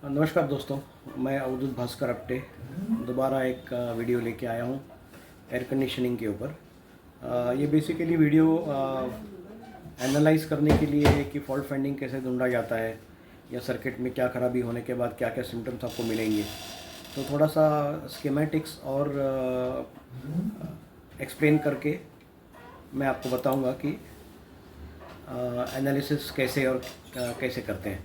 नमस्कार दोस्तों, मैं अवधूत भास्कर अपटे दोबारा एक वीडियो लेके आया हूँ एयर कंडीशनिंग के ऊपर। ये बेसिकली वीडियो एनालाइज करने के लिए है कि फॉल्ट फाइंडिंग कैसे ढूंढा जाता है या सर्किट में क्या खराबी होने के बाद क्या क्या सिम्टम्स आपको मिलेंगे। तो थोड़ा सा स्कीमेटिक्स और एक्सप्लेन करके मैं आपको बताऊंगा कि एनालिसिस कैसे और कैसे करते हैं।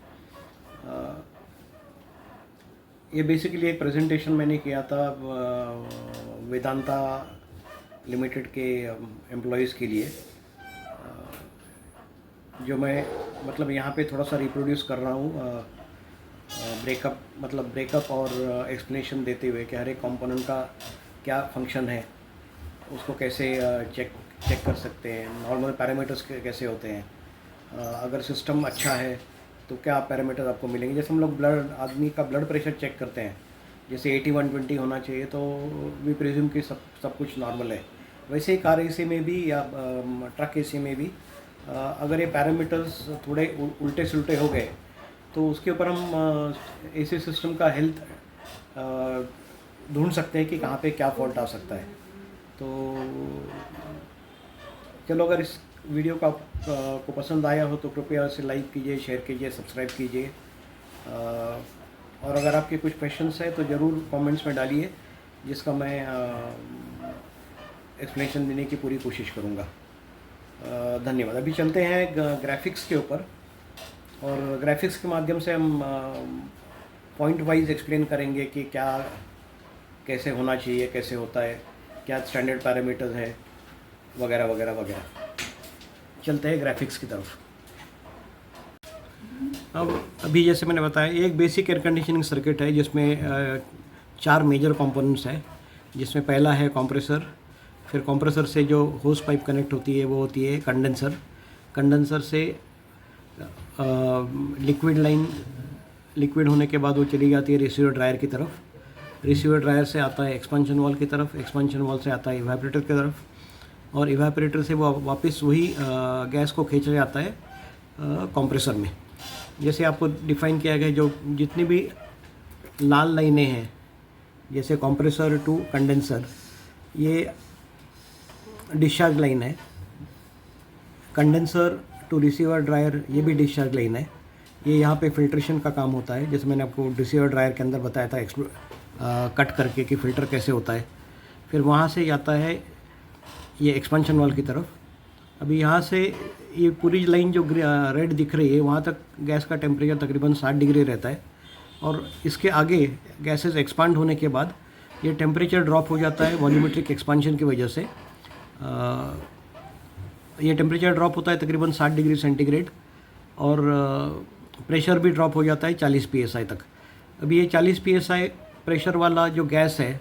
ये बेसिकली एक प्रेजेंटेशन मैंने किया था वेदांता लिमिटेड के एम्प्लॉयज़ के लिए, जो मैं मतलब यहाँ पे थोड़ा सा रिप्रोड्यूस कर रहा हूँ ब्रेकअप और एक्सप्लेनेशन देते हुए कि हर एक कंपोनेंट का क्या फंक्शन है, उसको कैसे चेक कर सकते हैं, नॉर्मल पैरामीटर्स कैसे होते हैं, अगर सिस्टम अच्छा है तो क्या पैरामीटर आपको मिलेंगे। जैसे हम लोग आदमी का ब्लड प्रेशर चेक करते हैं, जैसे 80/120 होना चाहिए, तो वी प्रिज्यूम कि सब कुछ नॉर्मल है। वैसे ही कार एसी में भी या ट्रक एसी में भी अगर ये पैरामीटर्स थोड़े उल्टे सुलटे हो गए तो उसके ऊपर हम एसी सिस्टम का हेल्थ ढूंढ सकते हैं कि कहाँ पे क्या फॉल्ट आ सकता है। तो चलो, अगर इस वीडियो को पसंद आया हो तो कृपया इसे लाइक कीजिए, शेयर कीजिए, सब्सक्राइब कीजिए। और अगर आपके कुछ क्वेश्चंस हैं तो ज़रूर कमेंट्स में डालिए, जिसका मैं एक्सप्लेनेशन देने की पूरी कोशिश करूँगा। धन्यवाद। अभी चलते हैं ग्राफिक्स के ऊपर, और ग्राफिक्स के माध्यम से हम पॉइंट वाइज एक्सप्लेन करेंगे कि क्या कैसे होना चाहिए, कैसे होता है, क्या स्टैंडर्ड पैरामीटर्स है, वगैरह वगैरह वगैरह। चलते हैं ग्राफिक्स की तरफ। अब अभी जैसे मैंने बताया, एक बेसिक एयर कंडीशनिंग सर्किट है जिसमें 4 मेजर कंपोनेंट्स हैं, जिसमें पहला है कंप्रेसर। फिर कंप्रेसर से जो होस पाइप कनेक्ट होती है वो होती है कंडेंसर। कंडेंसर से लिक्विड होने के बाद वो चली जाती है रिसीवर ड्रायर की तरफ। रिसीवर ड्रायर से आता है एक्सपेंशन वॉल की तरफ, एक्सपेंशन वॉल से आता है इवेपोरेटर की तरफ, और इवेपोरेटर से वो वापस वही गैस को खींचा जाता है कंप्रेसर में। जैसे आपको डिफ़ाइन किया गया, जो जितनी भी लाल लाइनें हैं, जैसे कंप्रेसर टू कंडेंसर, ये डिस्चार्ज लाइन है। कंडेंसर टू रिसीवर ड्रायर, ये भी डिस्चार्ज लाइन है। ये यहाँ पे फिल्ट्रेशन का काम होता है, जैसे मैंने आपको रिसीवर ड्रायर के अंदर बताया था कट करके कि फ़िल्टर कैसे होता है। फिर वहाँ से जाता है ये एक्सपेंशन वॉल की तरफ। अभी यहाँ से ये पूरी लाइन जो रेड दिख रही है, वहाँ तक गैस का टेम्परेचर तकरीबन 60 डिग्री रहता है, और इसके आगे गैसेस एक्सपांड होने के बाद ये टेम्परेचर ड्रॉप हो जाता है वॉल्यूमेट्रिक एक्सपांशन की वजह से। ये टेम्परेचर ड्रॉप होता है तकरीबन 60 डिग्री सेंटीग्रेड, और प्रेशर भी ड्रॉप हो जाता है 40 psi तक। अभी ये 40 psi प्रेशर वाला जो गैस है,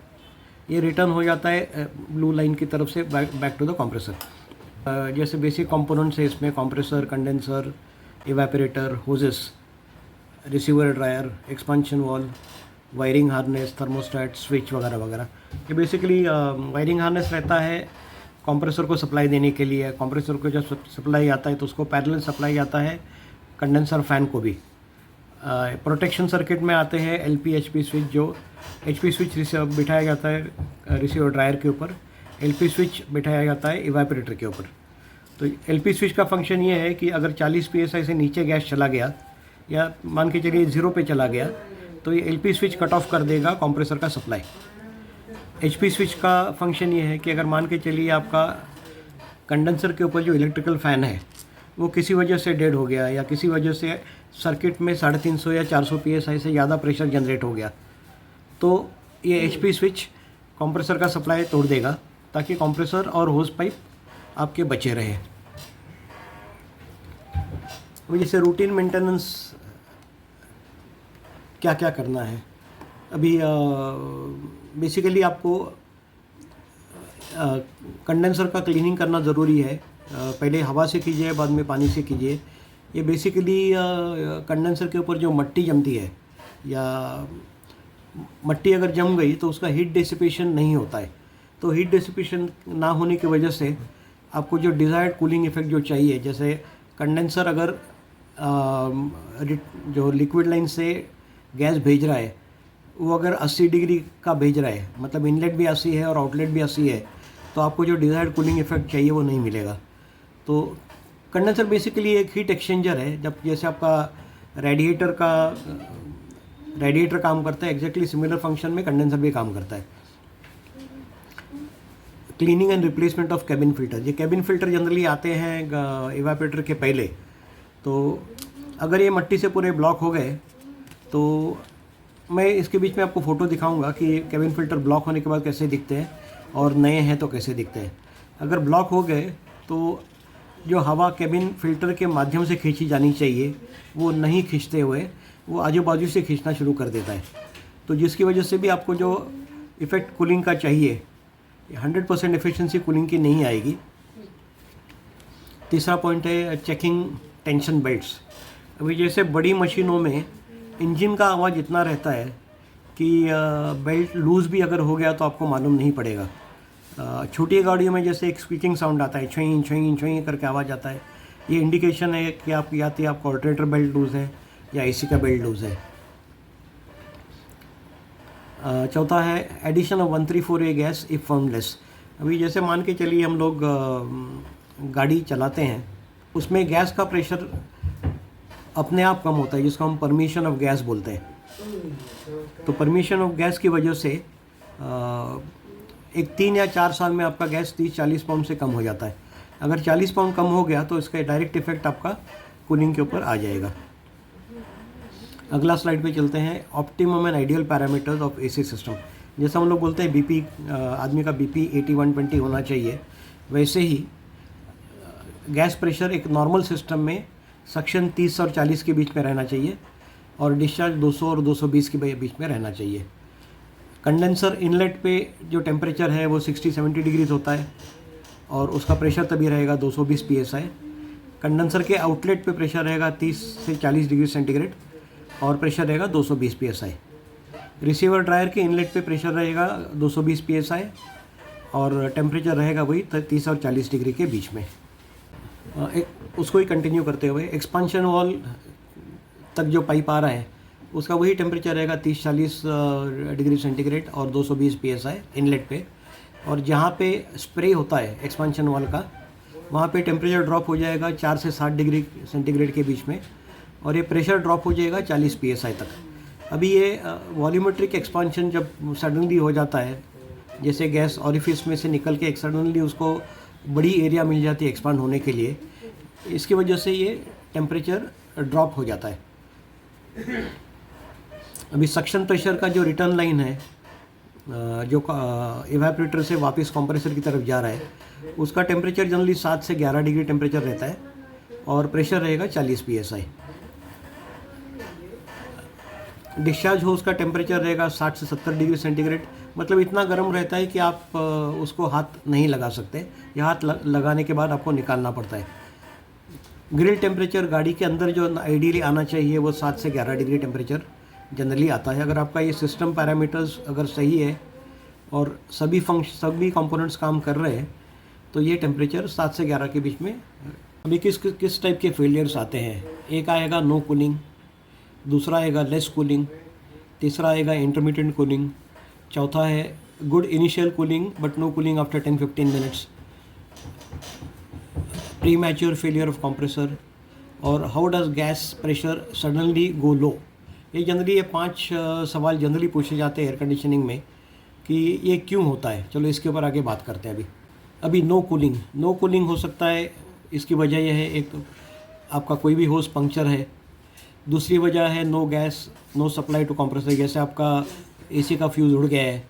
ये रिटर्न हो जाता है ब्लू लाइन की तरफ से बैक टू द कंप्रेसर। जैसे बेसिक कंपोनेंट्स है इसमें compressor, condenser, evaporator, hoses, receiver dryer, expansion valve, wiring harness, thermostat, switch वगैरह वगैरह। ये बेसिकली वायरिंग हार्नेस रहता है कंप्रेसर को सप्लाई देने के लिए। कंप्रेसर को जब सप्लाई आता है तो उसको पैरेलल सप्लाई आता है कंडेंसर फैन को भी। प्रोटेक्शन सर्किट में आते हैं LP HP स्विच, जो HP स्विच बिठाया जाता है रिसीवर ड्रायर के ऊपर, LP स्विच बिठाया जाता है इवेपोरेटर के ऊपर। तो LP स्विच का फंक्शन ये है कि अगर 40 psi से नीचे गैस चला गया, या मान के चलिए 0 पे चला गया, तो ये LP स्विच कट ऑफ कर देगा कंप्रेसर का सप्लाई। HP स्विच का फंक्शन ये है कि अगर मान के चलिए आपका कंडेंसर के ऊपर जो इलेक्ट्रिकल फ़ैन है वो किसी वजह से डेड हो गया, या किसी वजह से सर्किट में 350 या 400 psi से ज़्यादा प्रेशर जनरेट हो गया, तो ये HP स्विच कंप्रेसर का सप्लाई तोड़ देगा, ताकि कंप्रेसर और होस पाइप आपके बचे रहे। अभी जैसे रूटीन मेंटेनेंस क्या क्या करना है, अभी बेसिकली आपको कंडेंसर का क्लीनिंग करना ज़रूरी है। पहले हवा से कीजिए, बाद में पानी से कीजिए। ये बेसिकली कंडेंसर के ऊपर जो मट्टी जमती है, या मट्टी अगर जम गई तो उसका हीट डिसिपेशन नहीं होता है। तो हीट डिसिपेशन ना होने की वजह से आपको जो डिज़ायर्ड कूलिंग इफेक्ट जो चाहिए, जैसे कंडेंसर अगर जो लिक्विड लाइन से गैस भेज रहा है वो अगर 80 डिग्री का भेज रहा है, मतलब इनलेट भी 80 है और आउटलेट भी 80 है, तो आपको जो डिज़ायर्ड कूलिंग इफेक्ट चाहिए वो नहीं मिलेगा। तो कंडेंसर बेसिकली एक हीट एक्सचेंजर है। जब जैसे आपका रेडिएटर काम करता है, एग्जैक्टली सिमिलर फंक्शन में कंडेंसर भी काम करता है। Cleaning and replacement of cabin filter. ये कैबिन फिल्टर जनरली आते हैं इवापोरेटर के पहले। तो अगर ये मट्टी से पूरे ब्लॉक हो गए, तो मैं इसके बीच में आपको फ़ोटो दिखाऊंगा कि कैबिन फिल्टर ब्लॉक होने के बाद कैसे दिखते हैं और नए हैं तो कैसे दिखते हैं। अगर ब्लॉक हो गए तो जो हवा कैबिन फिल्टर के माध्यम से खींची जानी चाहिए वो नहीं खींचते हुए वो आजू बाजू से खींचना शुरू कर देता है, तो जिसकी वजह से भी आपको जो इफ़ेक्ट कूलिंग का चाहिए 100% एफिशिएंसी कूलिंग की नहीं आएगी। तीसरा पॉइंट है चेकिंग टेंशन बेल्ट्स। अभी जैसे बड़ी मशीनों में इंजन का आवाज़ इतना रहता है कि बेल्ट लूज़ भी अगर हो गया तो आपको मालूम नहीं पड़ेगा। छोटी गाड़ियों में जैसे एक स्क्वीचिंग साउंड आता है, छुई छुई छुई करके आवाज़ आता है, ये इंडिकेशन है कि आपका ऑल्टरनेटर बेल्ट लूज़ है या एसी का बेल्ट लूज़ है। चौथा है addition of 134A gas if फर्मलेस। अभी जैसे मान के चलिए हम लोग गाड़ी चलाते हैं, उसमें गैस का प्रेशर अपने आप कम होता है, जिसको हम परमिशन ऑफ गैस बोलते हैं। तो परमिशन ऑफ गैस की वजह से एक 3 या 4 साल में आपका गैस 30-40 पाउंड से कम हो जाता है। अगर 40 पाउंड कम हो गया तो इसका डायरेक्ट इफेक्ट आपका कूलिंग के ऊपर आ जाएगा। अगला स्लाइड पे चलते हैं, optimum and ideal parameters of AC system. जैसे हम लोग बोलते हैं बीपी, आदमी का बीपी 80-120 होना चाहिए, वैसे ही गैस प्रेशर एक नॉर्मल सिस्टम में सक्शन 30 और 40 के बीच में रहना चाहिए और डिस्चार्ज 200 और 220 के बीच में रहना चाहिए। कंडेंसर इनलेट पे जो टेम्परेचर है वो 60-70 डिग्रीज होता है और उसका प्रेशर तभी रहेगा 220 psi। कंडेंसर के आउटलेट पे प्रेशर रहेगा 30 से 40 डिग्री सेंटीग्रेड और प्रेशर रहेगा 220 psi। रिसीवर ड्रायर के इनलेट पे प्रेशर रहेगा 220 psi और टेम्परेचर रहेगा वही 30 और 40 डिग्री के बीच में। उसको ही कंटिन्यू करते हुए एक्सपांशन वॉल तक जो पाइप आ रहा है उसका वही टेम्परेचर रहेगा 30-40 डिग्री सेंटीग्रेड और 220 psi इनलेट पे। और जहाँ पे स्प्रे होता है एक्सपांशन वॉल का, वहाँ पे टेम्परेचर ड्रॉप हो जाएगा 4 से 60 डिग्री सेंटीग्रेड के बीच में और ये प्रेशर ड्रॉप हो जाएगा 40 psi तक। अभी ये वॉल्यूमेट्रिक एक्सपांशन जब सडनली हो जाता है, जैसे गैस ऑरिफिस में से निकल के एक सडनली उसको बड़ी एरिया मिल जाती है एक्सपांड होने के लिए, इसकी वजह से ये टेम्परेचर ड्रॉप हो जाता है। अभी सक्शन प्रेशर का जो रिटर्न लाइन है जो इवेपोरेटर से वापस कंप्रेसर की तरफ जा रहा है, उसका टेम्परेचर जनरली 7 से 11 डिग्री टेम्परेचर रहता है और प्रेशर रहेगा 40 psi। डिस्चार्ज हो उसका टेम्परेचर रहेगा 60 से 70 डिग्री सेंटीग्रेड, मतलब इतना गर्म रहता है कि आप उसको हाथ नहीं लगा सकते या हाथ लगाने के बाद आपको निकालना पड़ता है। ग्रिल टेम्परेचर गाड़ी के अंदर जो आइडियली आना चाहिए वो 7 से 11 डिग्री टेम्परेचर जनरली आता है। अगर आपका ये सिस्टम पैरामीटर्स अगर सही है और सभी कंपोनेंट्स काम कर रहे हैं तो ये टेम्परेचर 7 से 11 के बीच में। अभी किस टाइप के फेलियर्स आते हैं, एक आएगा नो कूलिंग, दूसरा आएगा लेस कूलिंग, तीसरा आएगा इंटरमीडिएट कूलिंग, चौथा है good initial cooling but no cooling after 10-15 minutes, premature failure of compressor और how does gas pressure suddenly go low. ये जनरली ये 5 सवाल जनरली पूछे जाते हैं एयर कंडीशनिंग में कि ये क्यों होता है। चलो इसके ऊपर आगे बात करते हैं। अभी नो कूलिंग हो सकता है, इसकी वजह यह है, एक तो आपका कोई भी होस पंक्चर है, दूसरी वजह है no gas no supply to compressor, जैसे आपका एसी का फ्यूज़ उड़ गया है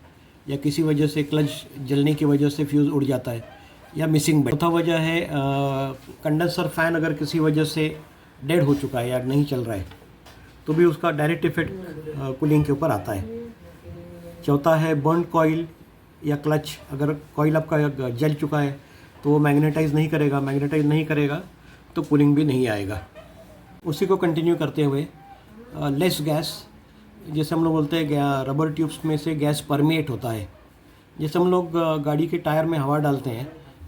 या किसी वजह से क्लच जलने की वजह से फ्यूज़ उड़ जाता है या मिसिंग बेल्ट। चौथा वजह है कंडेंसर फैन अगर किसी वजह से डेड हो चुका है या नहीं चल रहा है तो भी उसका डायरेक्ट इफेक्ट कूलिंग के ऊपर आता है। चौथा है बर्न कॉइल या क्लच, अगर कॉइल आपका जल चुका है तो वो मैग्नेटाइज नहीं करेगा तो कूलिंग भी नहीं आएगा। उसी को कंटिन्यू करते हुए लेस गैस, जैसे हम लोग बोलते हैं रबर ट्यूब्स में से गैस परमेट होता है। जैसे हम लोग गाड़ी के टायर में हवा डालते हैं,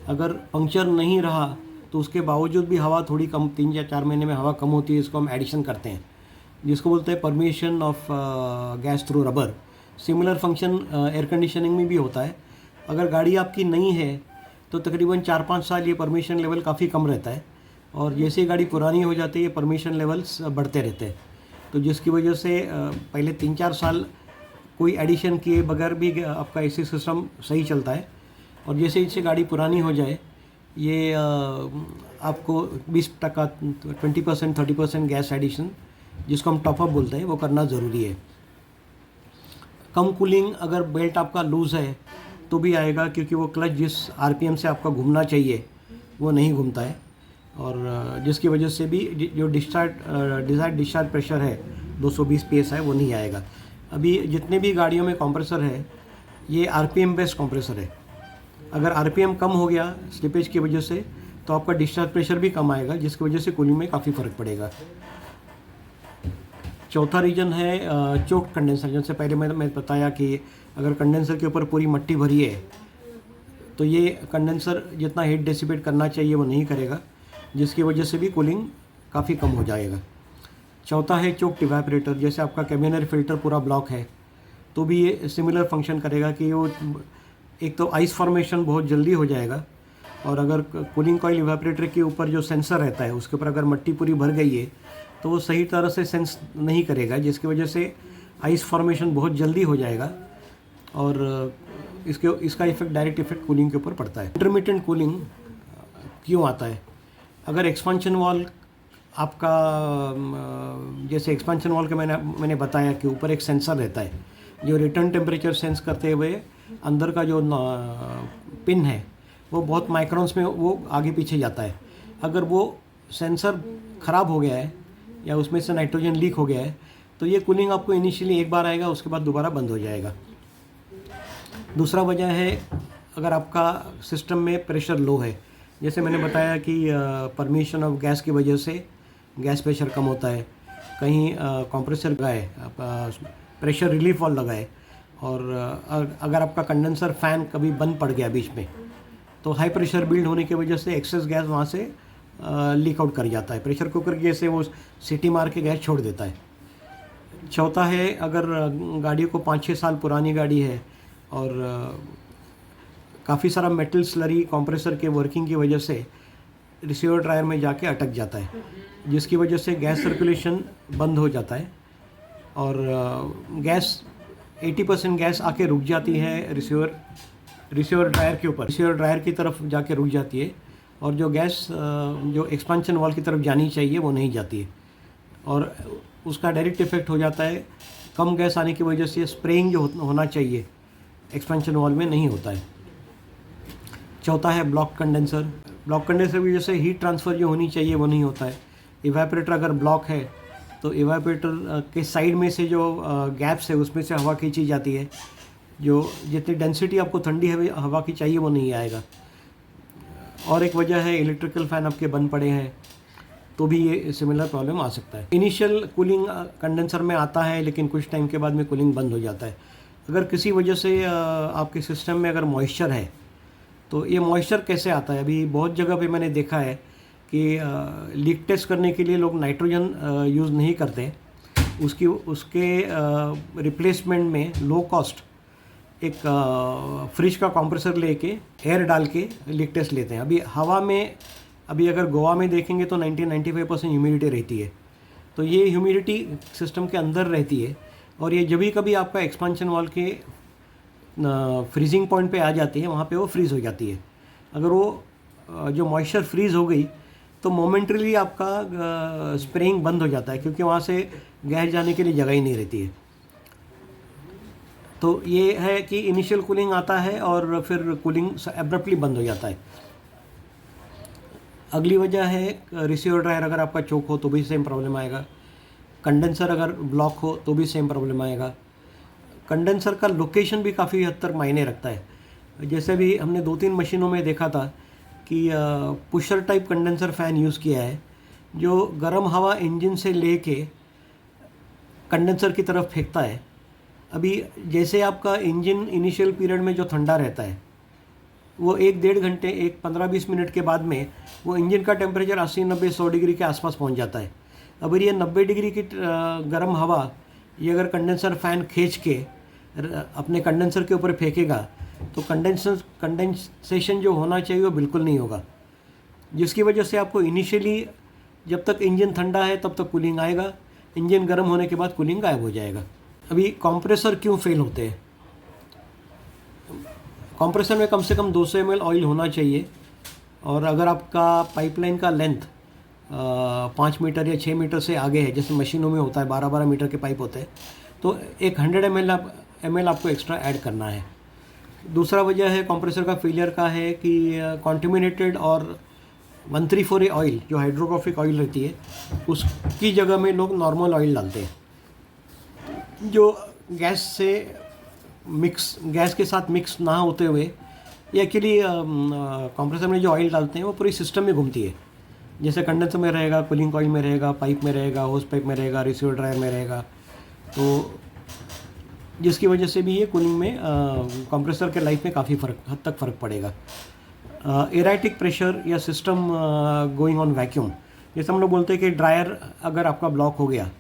अगर पंक्चर नहीं रहा तो उसके बावजूद भी हवा थोड़ी कम 3 या 4 महीने में हवा कम होती है, इसको हम एडिशन करते हैं। जिसको बोलते हैं permission of gas through rubber. Similar function air conditioning में भी होता है। अगर गाड़ी आपकी नई है तो तकरीबन 4-5 साल ये परमिशन लेवल काफ़ी कम रहता है, और जैसे ही गाड़ी पुरानी हो जाती है ये परमिशन लेवल्स बढ़ते रहते हैं। तो जिसकी वजह से पहले 3-4 साल कोई एडिशन किए बगैर भी आपका एसी सिस्टम सही चलता है, और जैसे जैसे गाड़ी पुरानी हो जाए ये आपको 20%, 20%, 30% गैस एडिशन, जिसको हम टॉपअप बोलते हैं, वो करना ज़रूरी है। कम कूलिंग अगर बेल्ट आपका लूज़ है तो भी आएगा, क्योंकि वो क्लच जिस आरपीएम से आपका घूमना चाहिए वो नहीं घूमता है, और जिसकी वजह से भी जो डिज़ायर्ड डिस्चार्ज प्रेशर है 220 psi वो नहीं आएगा। अभी जितने भी गाड़ियों में कंप्रेसर है ये आरपीएम बेस्ड कंप्रेसर है। अगर आरपीएम कम हो गया स्लिपेज की वजह से तो आपका डिस्चार्ज प्रेशर भी कम आएगा, जिसकी वजह से कूलिंग में काफ़ी फ़र्क पड़ेगा। चौथा रीज़न है चोक कंडेंसर। जैसे पहले मैं बताया कि अगर कंडेंसर के ऊपर पूरी मट्टी भरी है तो ये कंडेंसर जितना हीट डिसिपेट करना चाहिए वो नहीं करेगा, जिसकी वजह से भी कूलिंग काफ़ी कम हो जाएगा। चौथा है चोक इवेपोरेटर। जैसे आपका कैबिन एयर फिल्टर पूरा ब्लॉक है तो भी ये सिमिलर फंक्शन करेगा कि वो एक तो आइस फॉर्मेशन बहुत जल्दी हो जाएगा, और अगर कूलिंग कॉइल इवेपोरेटर के ऊपर जो सेंसर रहता है उसके ऊपर अगर मट्टी पूरी भर गई है तो वो सही तरह से सेंस नहीं करेगा, जिसकी वजह से आइस फॉर्मेशन बहुत जल्दी हो जाएगा, और इसका इफेक्ट डायरेक्ट इफेक्ट कूलिंग के ऊपर पड़ता है। इंटरमिटेंट कूलिंग क्यों आता है? अगर एक्सपांशन वॉल आपका जैसे एक्सपांशन वॉल के मैंने बताया कि ऊपर एक सेंसर रहता है जो रिटर्न टेम्परेचर सेंस करते हुए अंदर का जो पिन है वो बहुत माइक्रोन्स में वो आगे पीछे जाता है। अगर वो सेंसर ख़राब हो गया है या उसमें से नाइट्रोजन लीक हो गया है तो ये कूलिंग आपको इनिशियली एक बार आएगा, उसके बाद दोबारा बंद हो जाएगा। दूसरा वजह है अगर आपका सिस्टम में प्रेशर लो है। जैसे मैंने बताया कि परमिशन ऑफ गैस की वजह से गैस प्रेशर कम होता है, कहीं कंप्रेसर लगाए, प्रेशर रिलीफ वाल्व लगाए, और अगर आपका कंडेंसर फ़ैन कभी बंद पड़ गया बीच में तो हाई प्रेशर बिल्ड होने की वजह से एक्सेस गैस वहाँ से लीक आउट कर जाता है। प्रेशर कुकर जैसे वो सीटी मार के गैस छोड़ देता है। चौथा है अगर गाड़ी को 5-6 साल पुरानी गाड़ी है और काफ़ी सारा मेटल स्लरी कंप्रेसर के वर्किंग की वजह से रिसीवर ड्रायर में जाके अटक जाता है, जिसकी वजह से गैस सर्कुलेशन बंद हो जाता है, और गैस 80% गैस आके रुक जाती है रिसीवर ड्रायर के ऊपर, रिसीवर ड्रायर की तरफ जाके रुक जाती है, और जो गैस जो एक्सपेंशन वॉल की तरफ जानी चाहिए वो नहीं जाती है, और उसका डायरेक्ट इफेक्ट हो जाता है। कम गैस आने की वजह से स्प्रेइंग जो होना चाहिए एक्सपेंशन वॉल में नहीं होता है। चौथा है ब्लॉक कंडेंसर। ब्लॉक कंडेंसर की वजह से हीट ट्रांसफ़र जो होनी चाहिए वो नहीं होता है। इवेपोरेटर अगर ब्लॉक है तो इवेपोरेटर के साइड में से जो गैप्स है उसमें से हवा खींची जाती है, जो जितनी डेंसिटी आपको ठंडी हवा की चाहिए वो नहीं आएगा। और एक वजह है इलेक्ट्रिकल फ़ैन आपके बंद पड़े हैं तो भी ये सिमिलर प्रॉब्लम आ सकता है। इनिशियल कूलिंग कंडेंसर में आता है, लेकिन कुछ टाइम के बाद में कूलिंग बंद हो जाता है। अगर किसी वजह से आपके सिस्टम में अगर मॉइस्चर है तो ये मॉइस्चर कैसे आता है? अभी बहुत जगह पे मैंने देखा है कि लीक टेस्ट करने के लिए लोग नाइट्रोजन यूज़ नहीं करते, उसके रिप्लेसमेंट में लो कॉस्ट एक फ्रिज का कंप्रेसर लेके एयर डाल के लीक टेस्ट लेते हैं। अभी हवा में अभी अगर गोवा में देखेंगे तो 90-95% ह्यूमिडिटी रहती है, तो ये ह्यूमिडिटी सिस्टम के अंदर रहती है, और ये जब भी कभी आपका एक्सपांशन वॉल के फ्रीजिंग पॉइंट पे आ जाती है वहाँ पे वो फ्रीज़ हो जाती है। अगर वो जो मॉइस्चर फ्रीज़ हो गई तो मोमेंटरीली आपका स्प्रेइंग बंद हो जाता है, क्योंकि वहाँ से गैस जाने के लिए जगह ही नहीं रहती है। तो ये है कि इनिशियल कूलिंग आता है और फिर कूलिंग एब्रप्टली बंद हो जाता है। अगली वजह है रिसीवर ड्रायर अगर आपका चोक हो तो भी सेम प्रॉब्लम आएगा। कंडेंसर अगर ब्लॉक हो तो भी सेम प्रॉब्लम आएगा। कंडेंसर का लोकेशन भी काफ़ी हद तक मायने रखता है। जैसे भी हमने 2-3 मशीनों में देखा था कि pusher type condenser fan use किया है, जो गर्म हवा इंजन से लेके कंडेंसर की तरफ फेंकता है। अभी जैसे आपका इंजन इनिशियल पीरियड में जो ठंडा रहता है वो 1-1.5 घंटे 15-20 मिनट के बाद में वो इंजन का टेम्परेचर 80-90-100 डिग्री के आसपास पहुंच जाता है। अगर ये 90 डिग्री की गर्म हवा ये अगर कंडेंसर फ़ैन खींच के अपने कंडेंसर के ऊपर फेंकेगा तो कंडेंसेशन जो होना चाहिए वो बिल्कुल नहीं होगा, जिसकी वजह से आपको इनिशियली जब तक इंजन ठंडा है तब तक कूलिंग आएगा, इंजन गर्म होने के बाद कूलिंग गायब हो जाएगा। अभी कंप्रेसर क्यों फेल होते हैं? कंप्रेसर में कम से कम 200 ml ऑयल होना चाहिए, और अगर आपका पाइपलाइन का लेंथ 5 मीटर या 6 मीटर से आगे है, जैसे मशीनों में होता है 12-12 मीटर के पाइप होते हैं, तो एक 100 ml आपको एक्स्ट्रा ऐड करना है। दूसरा वजह है कंप्रेसर का फेलियर का है कि कॉन्टिमिनेटेड और 134A ऑयल जो हाइड्रोक्लोरिक ऑयल रहती है उसकी जगह में लोग नॉर्मल ऑयल डालते हैं, जो गैस के साथ मिक्स ना होते हुए ये एक्चुअली कंप्रेसर में जो ऑयल डालते हैं वो पूरी सिस्टम में घूमती है। जैसे कंडेंसर में रहेगा, कूलिंग कॉइल में रहेगा, पाइप में रहेगा, होस पाइप में रहेगा, रिसीवर ड्रायर में रहेगा, तो जिसकी वजह से भी ये कूलिंग में कंप्रेसर के लाइफ में काफ़ी हद तक फ़र्क पड़ेगा। एराइटिक प्रेशर या सिस्टम गोइंग ऑन वैक्यूम, जैसे हम लोग बोलते हैं कि ड्रायर अगर आपका ब्लॉक हो गया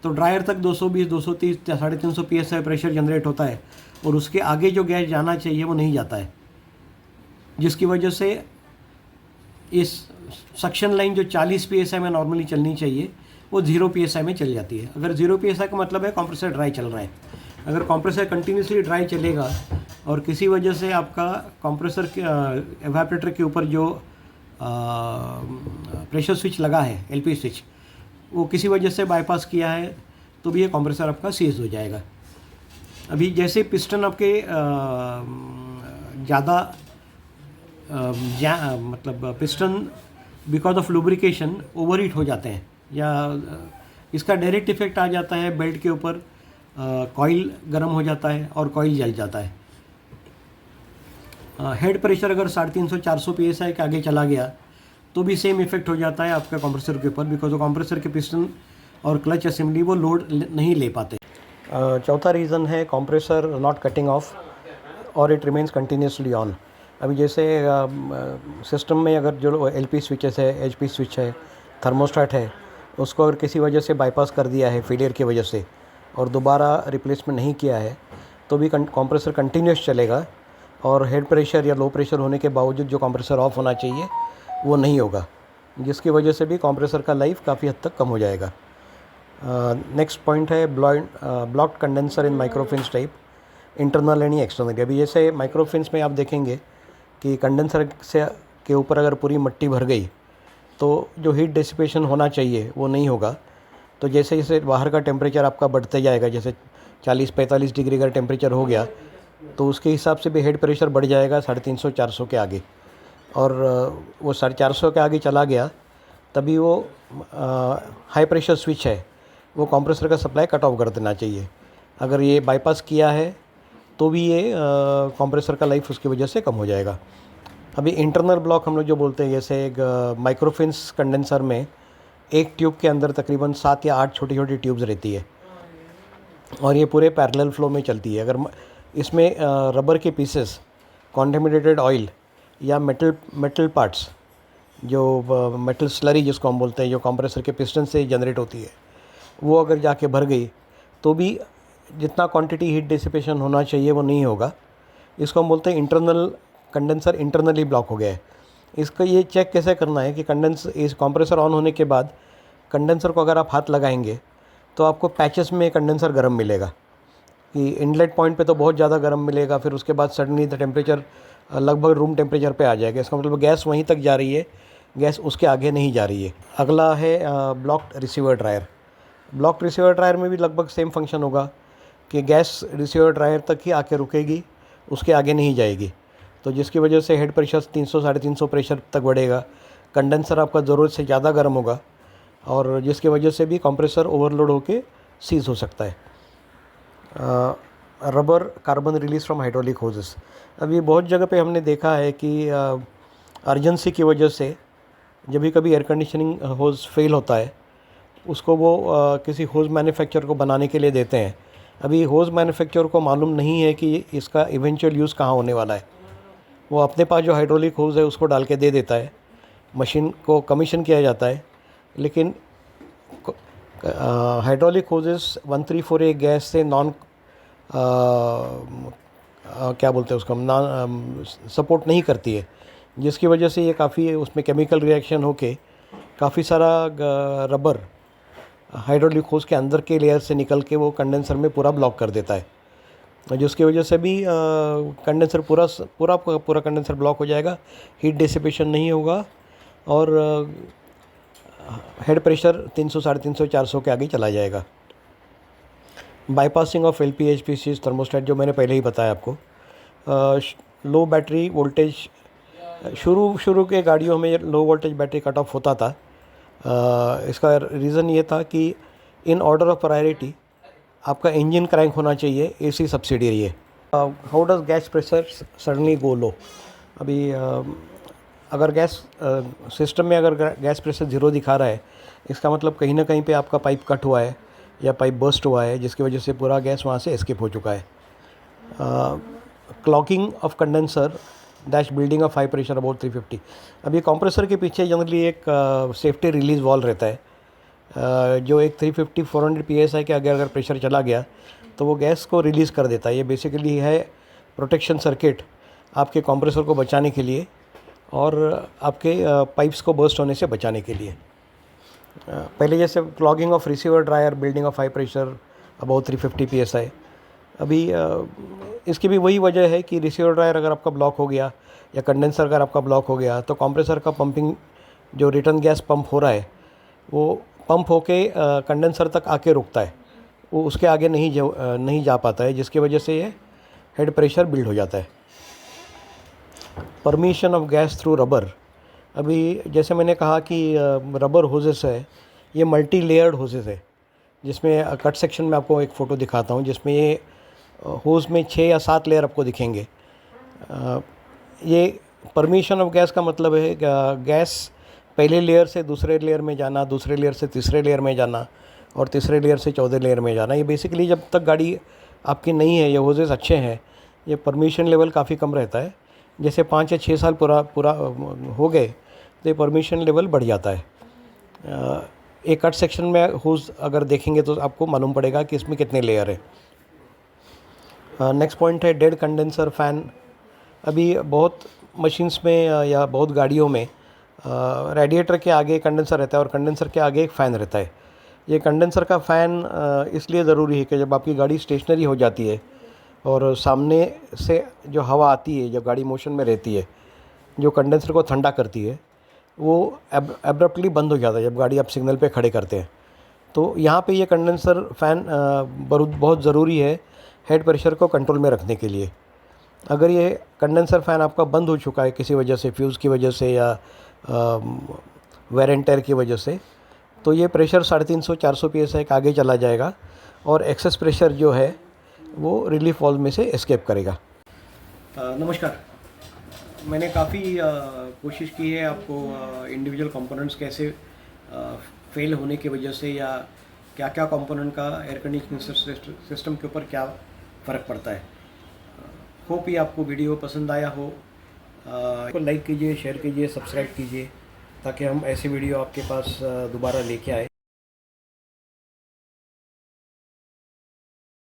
तो ड्रायर तक 220, 230 या 350 PSI प्रेशर जनरेट होता है और उसके आगे जो गैस जाना चाहिए वो नहीं जाता है, जिसकी वजह से इस सक्शन लाइन जो 40 PSI में नॉर्मली चलनी चाहिए वो 0 PSI में चल जाती है। अगर 0 PSI का मतलब है कंप्रेसर ड्राई चल रहा है। अगर कंप्रेसर कंटिन्यूसली ड्राई चलेगा और किसी वजह से आपका कंप्रेसर के एवापोरेटर के ऊपर जो प्रेशर स्विच लगा है, LP स्विच, वो किसी वजह से बाईपास किया है तो भी ये कंप्रेसर आपका सीज हो जाएगा। अभी जैसे पिस्टन आपके ज़्यादा मतलब piston because of lubrication overheat हो जाते हैं या इसका डायरेक्ट इफेक्ट आ जाता है बेल्ट के ऊपर, कॉइल गर्म हो जाता है और कॉइल जल जाता है। हेड प्रेशर अगर 350-400 PSI के आगे चला गया तो भी सेम इफेक्ट हो जाता है आपका कंप्रेसर के ऊपर, बिकॉज वो कंप्रेसर के पिस्टन और क्लच असेंबली वो लोड नहीं ले पाते। चौथा रीज़न है कंप्रेसर नॉट कटिंग ऑफ और इट रिमेंस कंटिन्यूसली ऑन। अभी जैसे सिस्टम में अगर जो LP स्विचेस है, HP स्विच है, थर्मोस्टेट है, उसको अगर किसी वजह से बाईपास कर दिया है फेलियर की वजह से और दोबारा रिप्लेसमेंट नहीं किया है तो भी कंप्रेसर कंटिन्यूस चलेगा और हेड प्रेशर या लो प्रेशर होने के बावजूद जो कंप्रेसर ऑफ होना चाहिए वो नहीं होगा, जिसकी वजह से भी कंप्रेसर का लाइफ काफ़ी हद तक कम हो जाएगा। नेक्स्ट पॉइंट है blocked condenser in microfins type, internal and external. अभी जैसे माइक्रोफिन्स में आप देखेंगे कि कंडेंसर से के ऊपर अगर पूरी मिट्टी भर गई तो जो हीट डिसिपेशन होना चाहिए वो नहीं होगा। तो जैसे जैसे बाहर का टेम्परेचर आपका बढ़ते जाएगा, जैसे 40-45 डिग्री का टेम्परेचर हो गया तो उसके हिसाब से भी हेड प्रेशर बढ़ जाएगा 350-400 के आगे, और वो 450 के आगे चला गया तभी वो हाई प्रेशर स्विच है वो कंप्रेसर का सप्लाई कट ऑफ कर देना चाहिए। अगर ये बाईपास किया है तो भी ये कंप्रेसर का लाइफ उसकी वजह से कम हो जाएगा। अभी इंटरनल ब्लॉक हम लोग जो बोलते हैं, जैसे एक माइक्रोफिन्स कंडेंसर में एक ट्यूब के अंदर तकरीबन 7 या 8 छोटी छोटी ट्यूब्स रहती है और ये पूरे पैरेलल फ्लो में चलती है। अगर इसमें रबर के पीसेस, कॉन्टेमिनेटेड ऑयल या मेटल पार्ट्स, जो मेटल स्लरी जिसको हम बोलते हैं, जो कंप्रेसर के पिस्टन से जनरेट होती है, वो अगर जाके भर गई तो भी जितना क्वांटिटी हीट डिसिपेशन होना चाहिए वो नहीं होगा। इसको हम बोलते हैं इंटरनल कंडेंसर इंटरनली ब्लॉक हो गया है। इसका ये चेक कैसे करना है कि इस कंप्रेसर ऑन होने के बाद कंडेंसर को अगर आप हाथ लगाएंगे तो आपको पैचेस में कंडेंसर गर्म मिलेगा, कि इनलेट पॉइंट पे तो बहुत ज़्यादा गर्म मिलेगा, फिर उसके बाद सडनली द टेम्परेचर लगभग रूम टेम्परेचर पे आ जाएगा। इसका मतलब गैस वहीं तक जा रही है, गैस उसके आगे नहीं जा रही है। अगला है blocked receiver dryer. Blocked receiver dryer में भी लगभग सेम फंक्शन होगा कि गैस रिसीवर ड्रायर तक ही आके रुकेगी, उसके आगे नहीं जाएगी, तो जिसकी वजह से हेड प्रेशर 300-350 प्रेशर तक बढ़ेगा, कंडेंसर आपका ज़रूरत से ज़्यादा गर्म होगा और जिसकी वजह से भी कंप्रेसर ओवरलोड होके सीज हो सकता है। Rubber carbon release from hydraulic hoses. अभी बहुत जगह पे हमने देखा है कि अर्जेंसी की वजह से जब भी कभी एयर कंडीशनिंग होज फेल होता है उसको वो किसी होज मैन्युफैक्चरर को बनाने के लिए देते हैं। अभी होज मैन्युफैक्चरर को मालूम नहीं है कि इसका इवेंचुअल यूज़ कहाँ होने वाला है, वो अपने पास जो हाइड्रोलिक होज है उसको डाल के दे देता है, मशीन को कमीशन किया जाता है, लेकिन हाइड्रोलिक होजेस 1348 गैस से नॉन क्या बोलते हैं उसको नॉन सपोर्ट नहीं करती है, जिसकी वजह से ये काफ़ी उसमें केमिकल रिएक्शन होके काफ़ी सारा रबर हाइड्रोलिक होज के अंदर के लेयर से निकल के वो कंडेंसर में पूरा ब्लॉक कर देता है, जिसकी वजह से भी कंडेंसर पूरा कंडेंसर ब्लॉक हो जाएगा, हीट डिसिपेशन नहीं होगा और हेड प्रेशर 300, 350, 400 के आगे चला जाएगा। बाईपासिंग ऑफ LPHPC थर्मोस्टेट जो मैंने पहले ही बताया आपको। लो बैटरी वोल्टेज, शुरू के गाड़ियों में low voltage battery cut off होता था। इसका रीज़न ये था कि इन ऑर्डर ऑफ प्रायोरिटी आपका इंजन क्रैंक होना चाहिए, AC सब्सिडियरी है। How does gas pressure suddenly go low? अभी अगर गैस सिस्टम में अगर गैस प्रेशर 0 दिखा रहा है, इसका मतलब कहीं ना कहीं पे आपका पाइप कट हुआ है या पाइप बर्स्ट हुआ है, जिसकी वजह से पूरा गैस वहाँ से एस्केप हो चुका है। Clogging of condenser dash building of high pressure about 350। अभी कंप्रेसर के पीछे जनरली एक सेफ्टी रिलीज वॉल्व रहता है, जो एक 350-400 PSI के आगे अगर प्रेशर चला गया तो वो गैस को रिलीज़ कर देता है। ये बेसिकली है प्रोटेक्शन सर्किट आपके कंप्रेसर को बचाने के लिए और आपके पाइप्स को बर्स्ट होने से बचाने के लिए। पहले जैसे clogging of receiver dryer building of high pressure about 350 PSI। अभी इसकी भी वही वजह है कि रिसीवर ड्रायर अगर आपका ब्लॉक हो गया या कंडेंसर अगर आपका ब्लॉक हो गया तो कंप्रेसर का पंपिंग जो रिटर्न गैस पंप हो रहा है वो पंप होके कंडेंसर तक आके रुकता है, वो उसके आगे नहीं जा पाता है, जिसकी वजह से ये हेड प्रेशर बिल्ड हो जाता है। Permission of gas through rubber. अभी जैसे मैंने कहा कि रबर होजेस है, ये मल्टी लेयर्ड होजेस है, जिसमें कट सेक्शन में आपको एक फ़ोटो दिखाता हूँ, जिसमें ये होज में 6 या 7 लेयर आपको दिखेंगे। ये परमिशन ऑफ गैस का मतलब है गैस पहले लेयर से दूसरे लेयर में जाना, दूसरे लेयर से तीसरे लेयर में जाना और तीसरे लेयर से चौथे लेयर में जाना। ये बेसिकली जब तक गाड़ी आपकी नई है, ये होजेस अच्छे हैं, ये परमिशन लेवल काफ़ी कम रहता है। जैसे 5 या 6 साल पूरा हो गए तो ये परमिशन लेवल बढ़ जाता है। एक कट सेक्शन में होज अगर देखेंगे तो आपको मालूम पड़ेगा कि इसमें कितने लेयर है। नेक्स्ट पॉइंट है डेड कंडेंसर फ़ैन। अभी बहुत मशीन्स में या बहुत गाड़ियों में रेडिएटर के आगे कंडेंसर रहता है और कंडेंसर के आगे एक फ़ैन रहता है। ये कंडेंसर का फ़ैन इसलिए ज़रूरी है कि जब आपकी गाड़ी स्टेशनरी हो जाती है और सामने से जो हवा आती है, जब गाड़ी मोशन में रहती है, जो कंडेंसर को ठंडा करती है, वो एब्रप्टली बंद हो जाता है जब गाड़ी आप सिग्नल पे खड़े करते हैं। तो यहाँ पे ये कंडेंसर फ़ैन बहुत ज़रूरी है हेड प्रेशर को कंट्रोल में रखने के लिए। अगर ये कंडेंसर फ़ैन आपका बंद हो चुका है किसी वजह से, फ्यूज़ की वजह से या वेयर एंड टेयर की वजह से, तो ये प्रेशर 350, 400 PSI के आगे चला जाएगा और एक्सेस प्रेशर जो है वो रिलीफ वाल्व में से एस्केप करेगा। नमस्कार। मैंने काफ़ी कोशिश की है आपको इंडिविजुअल कंपोनेंट्स कैसे फेल होने की वजह से या क्या क्या कंपोनेंट का एयर कंडीशनिंग सिस्टम के ऊपर क्या फ़र्क पड़ता है। होप ये आपको वीडियो पसंद आया हो। इसको लाइक कीजिए, शेयर कीजिए, सब्सक्राइब कीजिए, ताकि हम ऐसे वीडियो आपके पास दोबारा लेके आए।